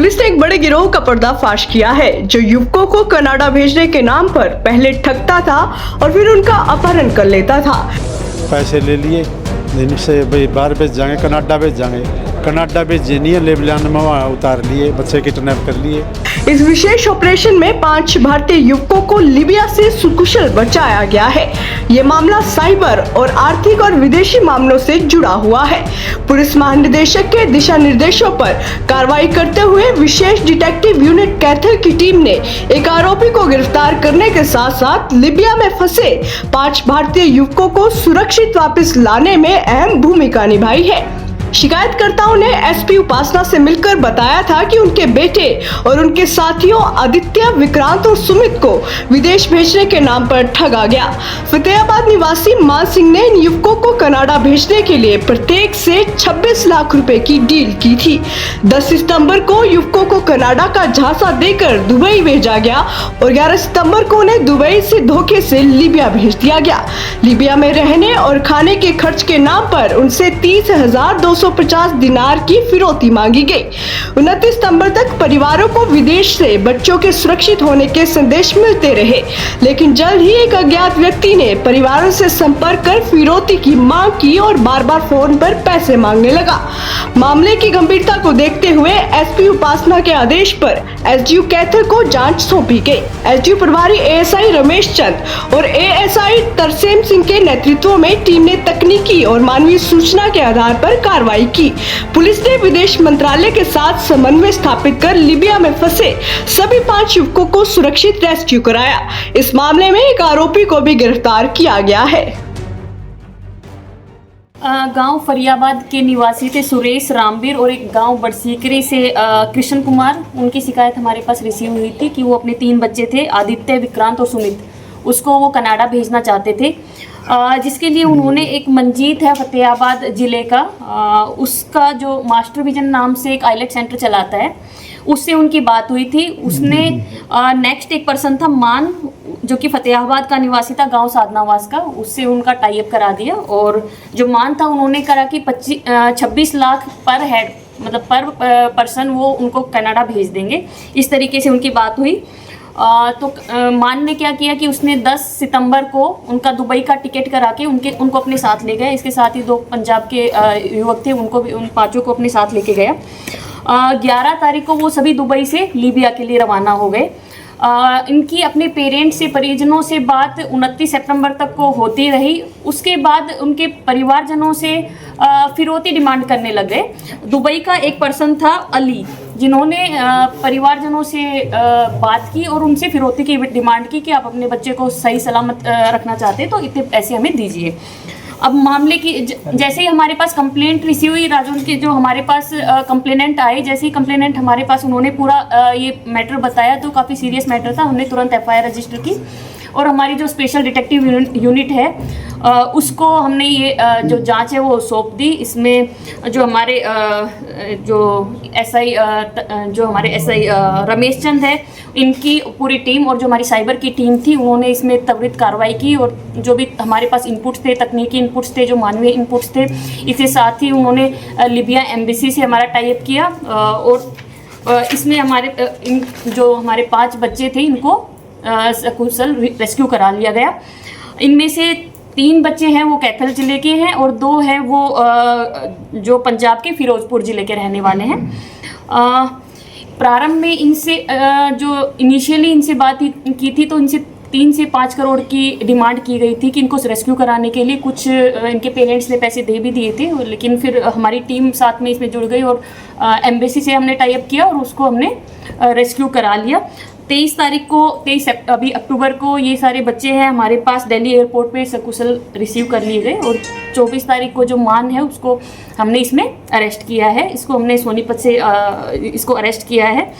Police ने एक बड़े गिरोह का पर्दाफाश किया है जो युवकों को कनाडा भेजने के नाम पर पहले ठगता था और फिर उनका अपहरण कर लेता था। पैसे ले लिए, दिन से भाई बाहर भेज जाएंगे, कनाडा भेज जाएंगे, कनाडा भेजे नहीं है, लेबलियान में वहाँ उतार लिए, बच्चे किडनैप कर लिए। इस विशेष ऑपरेशन में 5 भारतीय युवकों को लीबिया से सुकुशल बचाया गया है। ये मामला साइबर और आर्थिक और विदेशी मामलों से जुड़ा हुआ है। पुलिस महानिदेशक के दिशा निर्देशों पर कार्रवाई करते हुए विशेष डिटेक्टिव यूनिट कैथल की टीम ने एक आरोपी को गिरफ्तार करने के साथ साथ लीबिया में फंसे 5 भारतीय युवकों को सुरक्षित वापस लाने में अहम भूमिका निभाई है। शिकायतकर्ताओं ने एसपी उपासना से मिलकर बताया था कि उनके बेटे और उनके साथियों आदित्य, विक्रांत और सुमित को विदेश भेजने के नाम पर ठगा गया। फतेहाबाद निवासी मान सिंह ने इन युवकों को कनाडा भेजने के लिए प्रत्येक से 26 लाख रुपए की डील की थी। 10 सितंबर को युवकों को कनाडा का झांसा देकर दुबई भेजा गया और 11 सितंबर को उन्हें दुबई से धोखे से लीबिया भेज दिया गया। लीबिया में रहने और खाने के खर्च के नाम पर उनसे 30,250 दिनार की फिरौती मांगी गई। 29 सितंबर तक परिवारों को विदेश से बच्चों के सुरक्षित होने के संदेश मिलते रहे, लेकिन जल्द ही एक अज्ञात व्यक्ति ने परिवारों से संपर्क कर फिरौती की मांग की और बार बार फोन पर पैसे मांगने लगा। मामले की गंभीरता को देखते हुए एसपी उपासना के आदेश पर एसडीओ कैथल को जांच सौंपी गई। एसडीओ प्रभारी एएसआई रमेश चंद और एएसआई तरसेम सिंह के नेतृत्व में टीम ने तकनीकी और मानवीय सूचना के आधार पर कार्रवाई की। पुलिस ने विदेश मंत्रालय के साथ समन्वय स्थापित कर लीबिया में फंसे सभी 5 युवकों को सुरक्षित रेस्क्यू कराया। इस मामले में एक आरोपी को भी गिरफ्तार किया गया है। गांव फरियाबाद के निवासी थे सुरेश रामवीर और एक गांव बड़सीकरी से कृष्ण कुमार। उनकी शिकायत हमारे पास रिसीव हुई थी कि वो अपने 3 बच्चे थे, आदित्य, विक्रांत और सुमित, उसको वो कनाडा भेजना चाहते थे, जिसके लिए उन्होंने एक मंजीत है फतेहाबाद ज़िले का, उसका जो मास्टर विजन नाम से एक आइलेट सेंटर चलाता है, उससे उनकी बात हुई थी। उसने नेक्स्ट एक पर्सन था मान, जो कि फतेहाबाद का निवासी था, गांव साधनावास का, उससे उनका टाई अप करा दिया। और जो मान था उन्होंने करा कि 26 लाख पर हेड, मतलब पर पर्सन वो उनको कनाडा भेज देंगे, इस तरीके से उनकी बात हुई। तो मान ने क्या किया कि उसने 10 सितंबर को उनका दुबई का टिकट करा के उनको अपने साथ ले गया। इसके साथ ही 2 पंजाब के युवक थे, उनको भी, उन 5 को अपने साथ लेके गया। 11 तारीख को वो सभी दुबई से लीबिया के लिए रवाना हो गए। इनकी अपने पेरेंट्स से, परिजनों से बात 29 सितंबर तक को होती रही। उसके बाद उनके परिवारजनों से फिरौती डिमांड करने लगे। दुबई का एक पर्सन था अली, जिन्होंने परिवारजनों से बात की और उनसे फिरौती की डिमांड की कि आप अपने बच्चे को सही सलामत रखना चाहते हैं तो इतने पैसे हमें दीजिए। अब मामले की जैसे ही हमारे पास कंप्लेंट रिसीव हुई, राजौर के जो हमारे पास कंप्लेनेंट आए, जैसे ही कंप्लेनेंट हमारे पास, उन्होंने पूरा ये मैटर बताया तो काफ़ी सीरियस मैटर था। हमने तुरंत एफआईआर रजिस्टर की और हमारी जो स्पेशल डिटेक्टिव यूनिट है उसको हमने ये जो जांच है वो सौंप दी। इसमें जो हमारे जो एसआई रमेश चंद है, इनकी पूरी टीम और जो हमारी साइबर की टीम थी, उन्होंने इसमें त्वरित कार्रवाई की और जो भी हमारे पास इनपुट्स थे, तकनीकी इनपुट्स थे, जो मानवीय इनपुट्स थे, इसके साथ ही उन्होंने लीबिया एम्बेसी से हमारा टाई अप किया और इसमें जो हमारे 5 बच्चे थे इनको सकुशल रेस्क्यू करा लिया गया। इनमें से 3 बच्चे हैं वो कैथल ज़िले के हैं और 2 हैं वो जो पंजाब के फिरोजपुर ज़िले के रहने वाले हैं। प्रारंभ में इनसे जो इनिशियली इनसे बात की थी तो इनसे 3 से 5 करोड़ की डिमांड की गई थी कि इनको रेस्क्यू कराने के लिए। कुछ इनके पेरेंट्स ने पैसे दे भी दिए थे, लेकिन फिर हमारी टीम साथ में इसमें जुड़ गई और एम्बेसी से हमने टाई अप किया और उसको हमने रेस्क्यू करा लिया। 23 तारीख को, अभी अक्टूबर को ये सारे बच्चे हैं हमारे पास दिल्ली एयरपोर्ट पे सकुशल रिसीव कर लिए गए और 24 तारीख को जो मान है उसको हमने इसमें अरेस्ट किया है। इसको हमने सोनीपत से इसको अरेस्ट किया है।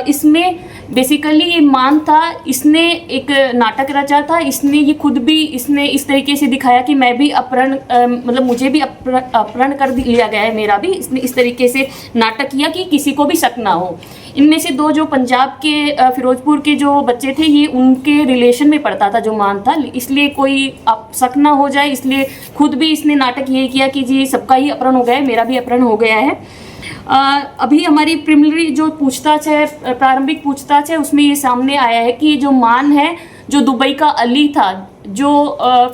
इसमें बेसिकली ये मान था, इसने एक नाटक रचा था। इसने ये खुद भी इसने इस तरीके से दिखाया कि मैं भी अपहरण, मतलब मुझे भी अपहरण कर लिया गया है, मेरा भी। इसने इस तरीके से नाटक किया कि किसी को भी शक ना हो। इनमें से 2 जो पंजाब के फिरोजपुर के जो बच्चे थे, ये उनके रिलेशन में पड़ता था जो मान था, इसलिए कोई शक ना हो जाए, इसलिए खुद भी इसने नाटक ये किया कि जी सबका ही अपहरण हो गया है, मेरा भी अपहरण हो गया है। अभी हमारी प्रिलिमिनरी जो पूछताछ है, प्रारंभिक पूछताछ है, उसमें ये सामने आया है कि जो मान है, जो दुबई का अली था, जो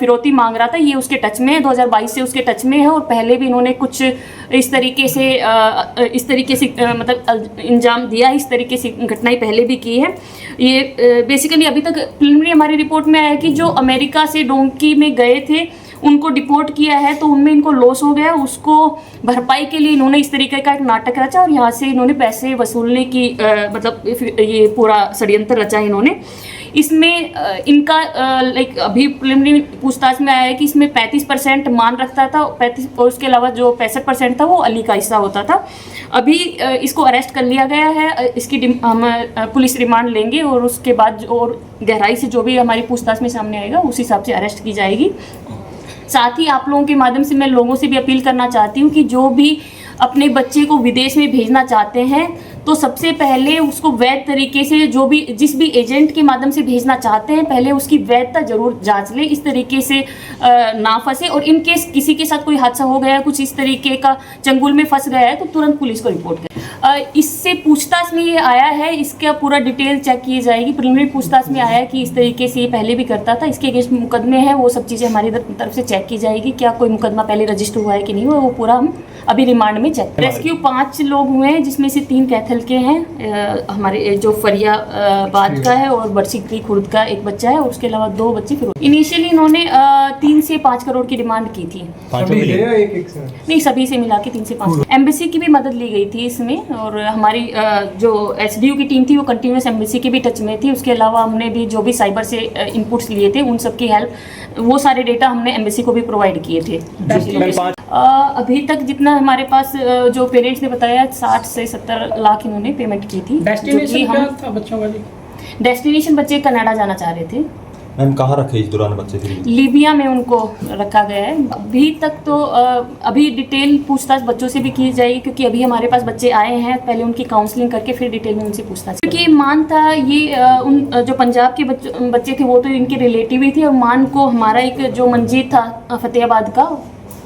फिरौती मांग रहा था, ये उसके टच में है, 2022 से उसके टच में है। और पहले भी इन्होंने कुछ इस तरीके से मतलब इंजाम दिया, इस तरीके से घटनाएं पहले भी की है। ये बेसिकली अभी तक प्रिलिमिनरी हमारी रिपोर्ट में आया है कि जो अमेरिका से डोंकी में गए थे उनको डिपोर्ट किया है, तो उनमें इनको लॉस हो गया, उसको भरपाई के लिए इन्होंने इस तरीके का एक नाटक रचा और यहाँ से इन्होंने पैसे वसूलने की मतलब ये पूरा षड्यंत्र रचा इन्होंने। इसमें इनका लाइक अभी प्रिलिमिनरी पूछताछ में आया है कि इसमें 35% मान रखता था, 35 और उसके अलावा जो 65% था वो अली का हिस्सा होता था। अभी इसको अरेस्ट कर लिया गया है, इसकी हम पुलिस रिमांड लेंगे और उसके बाद और गहराई से जो भी हमारी पूछताछ में सामने आएगा उस हिसाब से अरेस्ट की जाएगी। साथ ही आप लोगों के माध्यम से मैं लोगों से भी अपील करना चाहती हूँ कि जो भी अपने बच्चे को विदेश में भेजना चाहते हैं तो सबसे पहले उसको वैध तरीके से जिस भी एजेंट के माध्यम से भेजना चाहते हैं पहले उसकी वैधता जरूर जांच ले, इस तरीके से ना फंसे। और इन केस किसी के साथ कोई हादसा हो गया, कुछ इस तरीके का चंगुल में फंस गया है तो तुरंत पुलिस को रिपोर्ट करें। इससे पूछताछ में ये आया है, इसका पूरा डिटेल चेक की जाएगी। प्रिलिमिनरी पूछताछ में आया है कि इस तरीके से ये पहले भी करता था, इसके अगेंस्ट मुकदमे हैं, वो सब चीज़ें हमारी तरफ से चेक की जाएगी, क्या कोई मुकदमा पहले रजिस्टर हुआ है कि नहीं हुआ, वो पूरा हम अभी रिमांड में चेक। रेस्क्यू 5 लोग हुए हैं जिसमें से 3 कैथल के हैं, हमारे जो फरियाबाद का है और बरसिकरी खुर्द का एक बच्चा है और उसके अलावा 2 बच्चे फिर इनिशियली इन्होंने 3 से 5 करोड़ की डिमांड की थी। नहीं, सभी से मिला के 3 से 5। एम्बेसी की भी मदद ली गई थी इसमें और हमारी जो SDU की टीम थी वो कंटिन्यूस एम्बेसी के भी टच में थी। उसके अलावा हमने भी जो भी साइबर से इनपुट्स लिए थे उन सब की हेल्प, वो सारे डेटा हमने एम्बेसी को भी प्रोवाइड किए थे। अभी तक जितना हमारे पास जो पेरेंट्स ने बताया 60 से 70 लाख इन्होंने पेमेंट की थी। डेस्टिनेशन क्या था बच्चों का? डेस्टिनेशन बच्चे कनाडा जाना चाह रहे थे। मैम कहाँ रखे इस दौरान बच्चे थे? लीबिया में उनको रखा गया है। अभी तक तो अभी डिटेल पूछताछ बच्चों से भी की जाएगी क्योंकि अभी हमारे पास बच्चे आए हैं, पहले उनकी काउंसलिंग करके फिर डिटेल में उनसे पूछताछ। क्योंकि मान था ये उन जो पंजाब के बच्चे थे वो तो इनके रिलेटिव ही थे और मान को हमारा एक जो मंजीत था फतेहाबाद का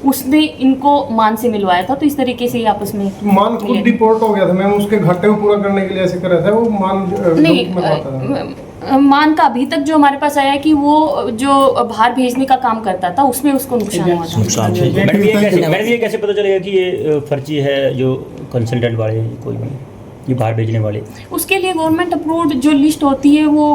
उसने इनको मान से मिलवाया था, तो इस तरीके से ही आपस में मान खुद डिपोर्ट हो गया था मैम, उसके घाटे को पूरा करने के लिए ऐसे कर रहा था वो मान नहीं। मान का अभी तक जो हमारे पास आया है कि वो जो बाहर भेजने का काम करता था उसमें उसको नुकसान हुआ था। मैडम ये कैसे पता चलेगा कि ये फर्जी है जो कंसल्टेंट वाले कोई भी ये बाहर भेजने वाले? उसके लिए गवर्नमेंट अप्रूव्ड जो लिस्ट होती है वो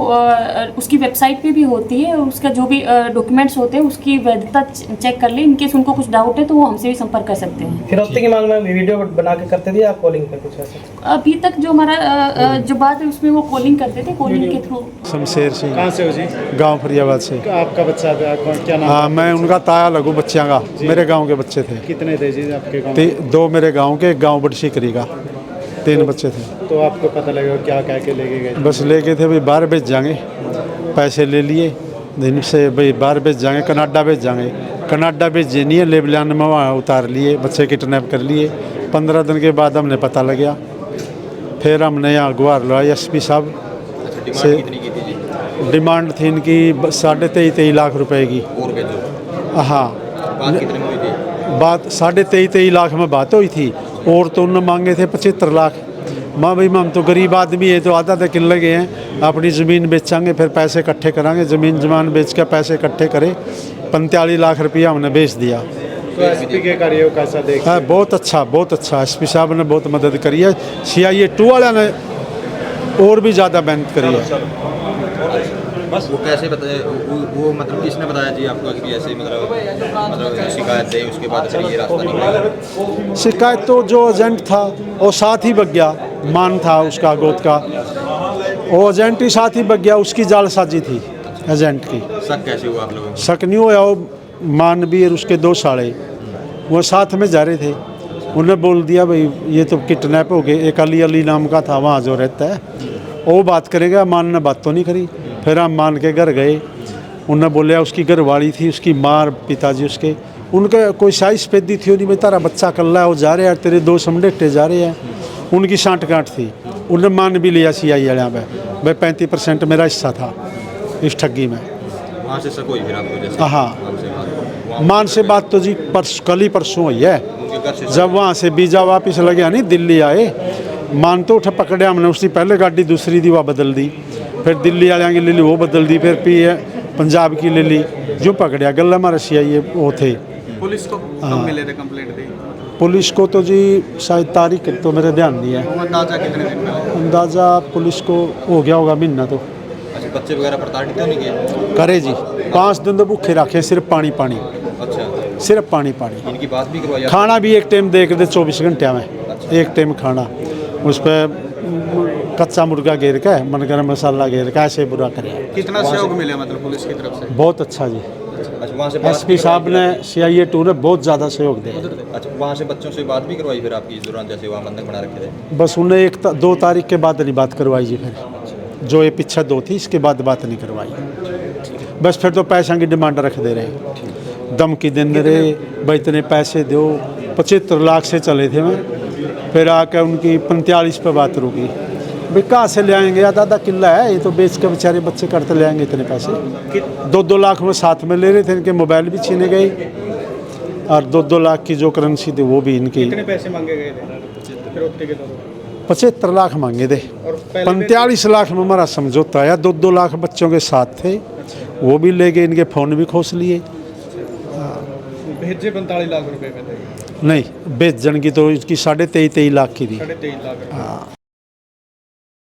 उसकी वेबसाइट पे भी होती है, उसका जो भी डॉक्यूमेंट्स होते हैं उसकी वैधता चेक कर ले। इनकेस उनको कुछ डाउट है तो वो हमसे भी संपर्क कर सकते हैं। फिरौती की मांग में वीडियो बना के करते थे या कॉलिंग पे कुछ ऐसा? अभी तक जो हमारा जो बात है उसमें वो कॉलिंग करते थे, कॉलिंग के थ्रू। शमशेर सिंह। कहाँ से हो जी? गांव फरियाबाद से। आपका बच्चा क्या नाम? हाँ, मैं उनका ताया लगू बच्चियाँ का, मेरे गाँव के बच्चे थे। कितने थे जी आपके गाँव? 2 मेरे गाँव के, एक गाँव बड़सीकरी का, 3 बच्चे थे। तो आपको पता लगा क्या कह के लेके गए? बस लेके थे भाई बाहर भेज जाएंगे, पैसे ले लिए दिन से भाई बाहर भेज जाएंगे, कनाडा भेज जाएंगे। कनाडा भेजे नहीं है, लेबलियान में वहाँ उतार लिए, बच्चे किडनैप कर लिए। 15 दिन के बाद हमने पता लगा, फिर हमने यहाँ गुहार लगाई SP साहब से। डिमांड थी इनकी 23.5 लाख रुपए की। हाँ, बात 23.5 लाख में बात हुई थी और तो उन्होंने मांगे थे 75 लाख। माँ भाई हम तो गरीब आदमी है तो आधा तक किन लगे हैं, अपनी ज़मीन बेचांगे फिर पैसे इकट्ठे करांगे। ज़मीन जमान बेच के पैसे इकट्ठे करे, 45 लाख रुपया हमने बेच दिया। तो SP के कार्य को कैसा देखते हैं? बहुत अच्छा SP साहब ने बहुत मदद करी है। CIA 2 वाला ने और भी ज़्यादा मेहनत करी है। बस वो कैसे बताए, वो मतलब किसने बताया जी आपको कि ऐसे मतलब शिकायत दे उसके बाद फिर ये रास्ता निकला? शिकायत तो जो एजेंट था वो साथ ही बग गया, मान था उसका गोद का, वो एजेंट ही साथ ही बग गया, उसकी जालसाजी थी एजेंट की। शक कैसे हुआ आप लोगों को? शक नहीं हुआ, वो मान भी और उसके 2 साले वो साथ में जा रहे थे। उन्हें बोल दिया भाई ये तो किडनैप हो गए। एक अली नाम का था वहाँ जो रहता है, वो बात करेगा। मान ने बात तो नहीं करी। फिर हम मान के घर गए, उन्हें बोलिया उसकी घरवाली थी, उसकी माँ, पिताजी उसके, उनके कोई साइज पैदी थी नहीं, भाई तारा बच्चा कल्ला है वो जा रहे हैं, तेरे 2 समझेटे जा रहे हैं। उनकी साँठ गाँठ थी। उन्हें मान भी लिया CI वाले पे भाई 35% मेरा हिस्सा था इस ठगी में। वहाँ से शक हुई फिर आपको? जैसे हाँ, मान से बात तो जी कल ही परसों हुई है। उनके घर से जब वहाँ से वीज़ा वापस लगे नहीं दिल्ली आए, मान तो उठा पकड़े हमने, उसकी पहले गाड़ी दूसरी दी वह बदल दी, फिर दिल्ली वाले की ले ली वो बदल दी, फिर पंजाब की ले ली, जो पकड़िया गला में रशिया ये वो थे। पुलिस को कब मिले थे कंप्लेंट दी? पुलिस को तो जी शायद तारीख तो मेरे ध्यान नहीं है, अंदाजा कितने दिन पहले? अंदाज़ा पुलिस को हो गया होगा महीना तो। अच्छा, बच्चे वगैरह प्रताड़ित तो नहीं किए? करे जी 5 दिन तो भूखे रखे, सिर्फ पानी पानी, अच्छा, सिर्फ पानी पानी। इनकी बात भी करवाई? खाना भी एक टाइम दे के दे 24 घंटे में, एक टाइम खाना, उस पर कच्चा मुर्गा घेर के मन गरम मसाला घेर के ऐसे बुरा करे। कितना सहयोग मिला मतलब पुलिस की तरफ से? बहुत अच्छा जी, अच्छा, वहाँ से बात एसपी साहब ने CIA 2 ने बहुत ज़्यादा सहयोग दिया। अच्छा, वहाँ से बच्चों से बात भी करवाई फिर आपकी इस दौरान, जैसे वहाँ बंधक बना रखे थे? बस उन्हें 2 तारीख के बाद नहीं बात करवाई जी, फिर जो ये पीछे 2 थी इसके बाद बात नहीं करवाई। बस फिर तो पैसा की डिमांड रख दे रहे, धमकी देने रहे, भाई इतने पैसे दो। 75 लाख से चले थे मैं, फिर आकर उनकी 45 पे बात रुकी। भाई कहाँ से ले आएंगे, आधा किला है ये तो बेच के बेचारे बच्चे करते ले आएंगे इतने पैसे। 2-2 लाख में साथ में ले रहे थे, इनके मोबाइल भी छीने गए और 2-2 लाख की जो करेंसी थी वो भी इनकी। कितने पैसे मांगे गए थे फिरौती के तौर पर? 75 लाख मांगे थे, और पहले 45 लाख में हमारा समझौता आया। 2-2 लाख बच्चों के साथ थे, वो भी ले गए, इनके फ़ोन भी खोस लिए। भेजे 45 लाख रुपए में थे? नहीं, बेचन की तो इसकी 23.5 लाख की थी। 23.5 लाख। हाँ।